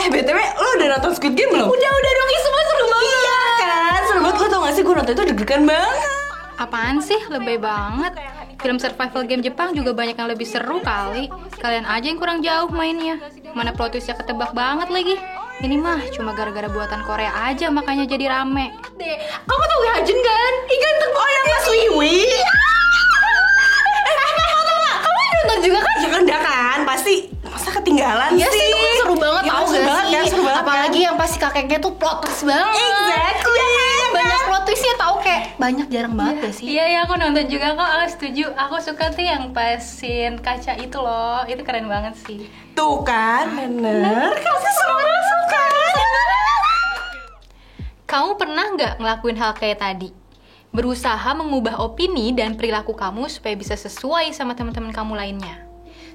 BTW lo udah nonton Squid Game belum? Udah dong, semua seru banget. Iya kan, seru banget. Lo tau gak sih gue nonton itu deg-degan banget. Apaan sih? Lebay banget. Film survival game Jepang juga banyak yang lebih seru kali. Kalian aja yang kurang jauh mainnya. Mana plot twistnya ketebak banget lagi. Ini mah cuma gara-gara buatan Korea aja makanya jadi rame. Kamu tau Hajun kan? Ganteng banget. Oh yang Mas Wiwi. Kamu nonton juga kan? Ya kan udah kan, pasti. Masa ketinggalan Iya sih, itu kan seru banget Ya, tau seru gak banget sih? kan, seru banget Apalagi yang pasti kakeknya tuh plot twist banget. Exactly. Banyak plot twistnya tau, kayak banyak, jarang banget ya sih. Iya, aku nonton juga kok. Aku setuju. Aku suka tuh yang pasin kaca itu loh. Itu keren banget sih. Tuh kan, bener. Kasih seru banget kan. Kamu pernah nggak ngelakuin hal kayak tadi? Berusaha mengubah opini dan perilaku kamu supaya bisa sesuai sama teman-teman kamu lainnya.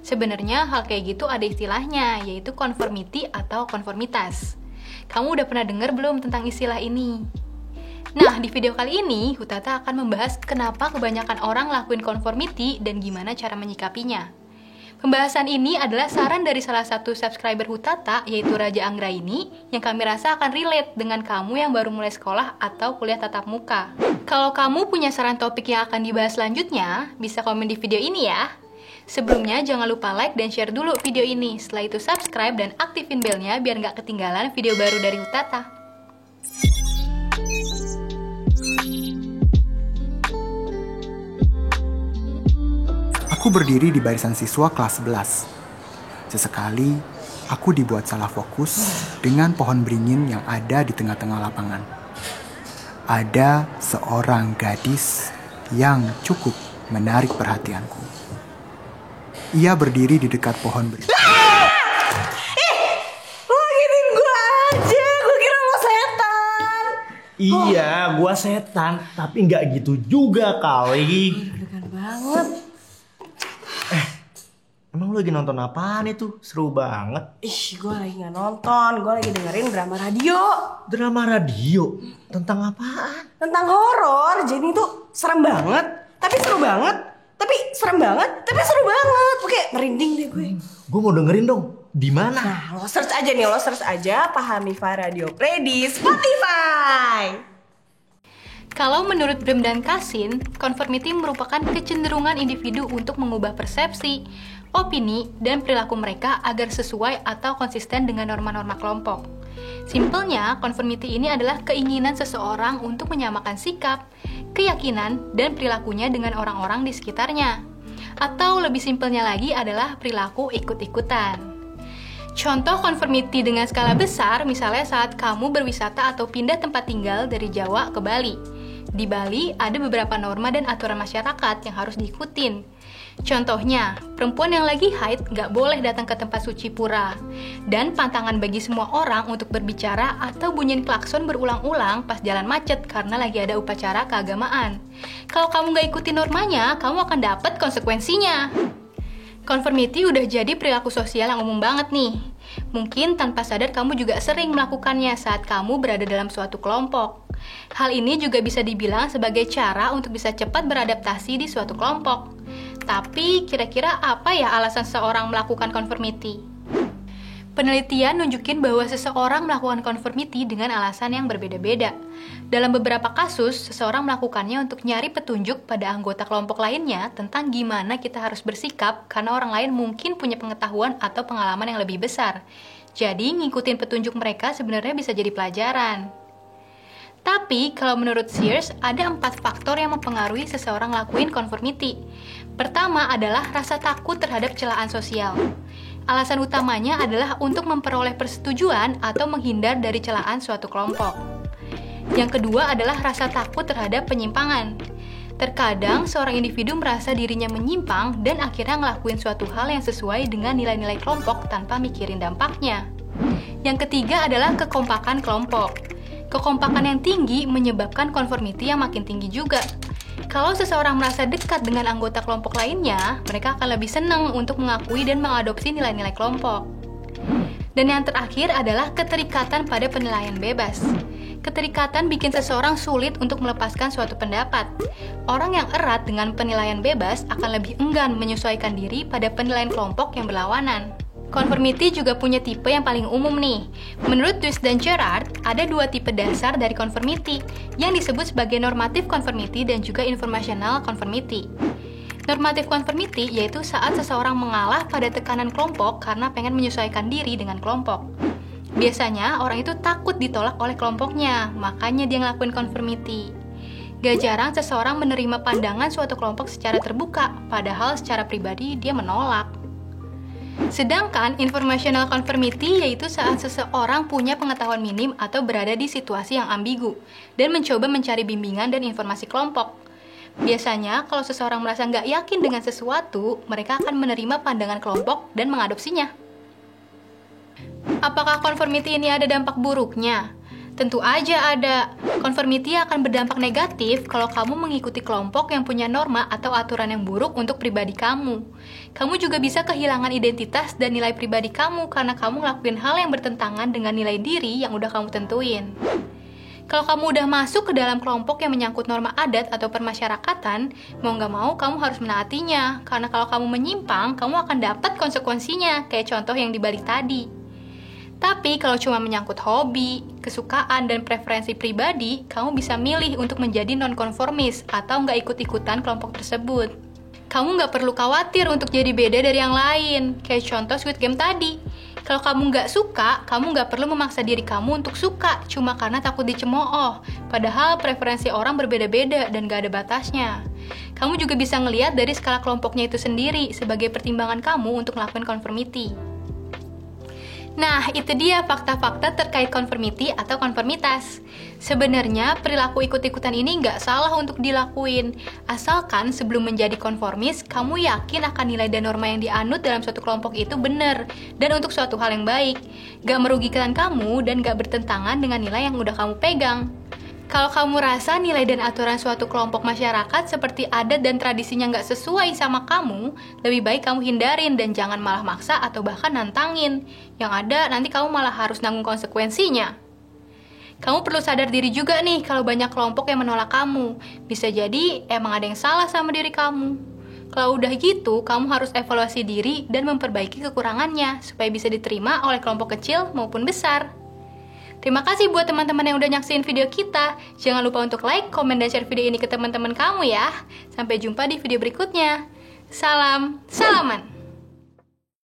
Sebenarnya hal kayak gitu ada istilahnya, yaitu conformity atau konformitas. Kamu udah pernah dengar belum tentang istilah ini? Nah, di video kali ini, Hutata akan membahas kenapa kebanyakan orang lakuin conformity dan gimana cara menyikapinya. Pembahasan ini adalah saran dari salah satu subscriber Hutata, yaitu Raja Anggraini, yang kami rasa akan relate dengan kamu yang baru mulai sekolah atau kuliah tatap muka. Kalau kamu punya saran topik yang akan dibahas selanjutnya, bisa komen di video ini ya. Sebelumnya, jangan lupa like dan share dulu video ini. Setelah itu subscribe dan aktifin belnya biar nggak ketinggalan video baru dari Hutata. Aku berdiri di barisan siswa kelas 11. Sesekali, aku dibuat salah fokus dengan pohon beringin yang ada di tengah-tengah lapangan. Ada seorang gadis yang cukup menarik perhatianku. Ia berdiri di dekat pohon beringin. Lo giniin gue aja, gue kira lo setan. Iya, gua setan, tapi nggak gitu juga kali. Deg-degan banget. Emang lu lagi nonton apaan itu? Seru banget. Ih, gue lagi gak nonton, gue lagi dengerin drama radio. Drama radio? Tentang apaan? Tentang horor, jadi itu serem banget, tapi seru banget. Tapi serem banget, tapi seru banget. Oke, merinding deh gue. Gue mau dengerin dong. Di mana? Nah, lo search aja nih, Pahamifa Radio Play di Spotify. Kalau menurut Brem dan Kasin, conformity merupakan kecenderungan individu untuk mengubah persepsi, opini, dan perilaku mereka agar sesuai atau konsisten dengan norma-norma kelompok. Simpelnya, conformity ini adalah keinginan seseorang untuk menyamakan sikap, keyakinan, dan perilakunya dengan orang-orang di sekitarnya. Atau lebih simpelnya lagi adalah perilaku ikut-ikutan. Contoh conformity dengan skala besar, misalnya saat kamu berwisata atau pindah tempat tinggal dari Jawa ke Bali. Di Bali, ada beberapa norma dan aturan masyarakat yang harus diikutin. Contohnya, perempuan yang lagi haid nggak boleh datang ke tempat suci pura. Dan pantangan bagi semua orang untuk berbicara atau bunyiin klakson berulang-ulang pas jalan macet karena lagi ada upacara keagamaan. Kalau kamu nggak ikutin normanya, kamu akan dapat konsekuensinya. Conformity udah jadi perilaku sosial yang umum banget nih. Mungkin tanpa sadar kamu juga sering melakukannya saat kamu berada dalam suatu kelompok. Hal ini juga bisa dibilang sebagai cara untuk bisa cepat beradaptasi di suatu kelompok. Tapi kira-kira apa ya alasan seseorang melakukan conformity? Penelitian nunjukin bahwa seseorang melakukan conformity dengan alasan yang berbeda-beda. Dalam beberapa kasus, seseorang melakukannya untuk nyari petunjuk pada anggota kelompok lainnya tentang gimana kita harus bersikap karena orang lain mungkin punya pengetahuan atau pengalaman yang lebih besar. Jadi, ngikutin petunjuk mereka sebenarnya bisa jadi pelajaran. Tapi, kalau menurut Sears, ada 4 faktor yang mempengaruhi seseorang lakuin conformity. Pertama adalah rasa takut terhadap celaan sosial. Alasan utamanya adalah untuk memperoleh persetujuan atau menghindar dari celaan suatu kelompok. Yang kedua adalah rasa takut terhadap penyimpangan. Terkadang seorang individu merasa dirinya menyimpang dan akhirnya ngelakuin suatu hal yang sesuai dengan nilai-nilai kelompok tanpa mikirin dampaknya. Yang ketiga adalah kekompakan kelompok. Kekompakan yang tinggi menyebabkan conformity yang makin tinggi juga. Kalau seseorang merasa dekat dengan anggota kelompok lainnya, mereka akan lebih senang untuk mengakui dan mengadopsi nilai-nilai kelompok. Dan yang terakhir adalah keterikatan pada penilaian bebas. Keterikatan bikin seseorang sulit untuk melepaskan suatu pendapat. Orang yang erat dengan penilaian bebas akan lebih enggan menyesuaikan diri pada penilaian kelompok yang berlawanan. Conformity juga punya tipe yang paling umum nih. Menurut Twist dan Gerard, ada 2 tipe dasar dari conformity, yang disebut sebagai normative conformity dan juga informational conformity. Normative conformity yaitu saat seseorang mengalah pada tekanan kelompok karena pengen menyesuaikan diri dengan kelompok. Biasanya orang itu takut ditolak oleh kelompoknya, makanya dia ngelakuin conformity. Gak jarang seseorang menerima pandangan suatu kelompok secara terbuka, padahal secara pribadi dia menolak. Sedangkan informational conformity yaitu saat seseorang punya pengetahuan minim atau berada di situasi yang ambigu dan mencoba mencari bimbingan dan informasi kelompok. Biasanya kalau seseorang merasa nggak yakin dengan sesuatu, mereka akan menerima pandangan kelompok dan mengadopsinya. Apakah conformity ini ada dampak buruknya? Tentu aja ada. Conformity akan berdampak negatif kalau kamu mengikuti kelompok yang punya norma atau aturan yang buruk untuk pribadi kamu. Kamu juga bisa kehilangan identitas dan nilai pribadi kamu karena kamu ngelakuin hal yang bertentangan dengan nilai diri yang udah kamu tentuin. Kalau kamu udah masuk ke dalam kelompok yang menyangkut norma adat atau permasyarakatan, mau nggak mau kamu harus menaatinya. Karena kalau kamu menyimpang, kamu akan dapat konsekuensinya, kayak contoh yang dibalik tadi. Tapi kalau cuma menyangkut hobi, kesukaan, dan preferensi pribadi, kamu bisa milih untuk menjadi non-konformis atau nggak ikut-ikutan kelompok tersebut. Kamu nggak perlu khawatir untuk jadi beda dari yang lain, kayak contoh Squid Game tadi. Kalau kamu nggak suka, kamu nggak perlu memaksa diri kamu untuk suka, cuma karena takut dicemooh. Padahal preferensi orang berbeda-beda dan nggak ada batasnya. Kamu juga bisa ngelihat dari skala kelompoknya itu sendiri sebagai pertimbangan kamu untuk melakukan conformity. Nah, itu dia fakta-fakta terkait conformity atau konformitas. Sebenarnya, perilaku ikut-ikutan ini nggak salah untuk dilakuin. Asalkan sebelum menjadi konformis, kamu yakin akan nilai dan norma yang dianut dalam suatu kelompok itu benar, dan untuk suatu hal yang baik. Nggak merugikan kamu dan nggak bertentangan dengan nilai yang udah kamu pegang. Kalau kamu rasa nilai dan aturan suatu kelompok masyarakat seperti adat dan tradisinya nggak sesuai sama kamu, lebih baik kamu hindarin dan jangan malah maksa atau bahkan nantangin. Yang ada nanti kamu malah harus nanggung konsekuensinya. Kamu perlu sadar diri juga nih kalau banyak kelompok yang menolak kamu. Bisa jadi emang ada yang salah sama diri kamu. Kalau udah gitu, kamu harus evaluasi diri dan memperbaiki kekurangannya supaya bisa diterima oleh kelompok kecil maupun besar. Terima kasih buat teman-teman yang udah nyaksiin video kita. Jangan lupa untuk like, komen, dan share video ini ke teman-teman kamu ya. Sampai jumpa di video berikutnya. Salam, salaman.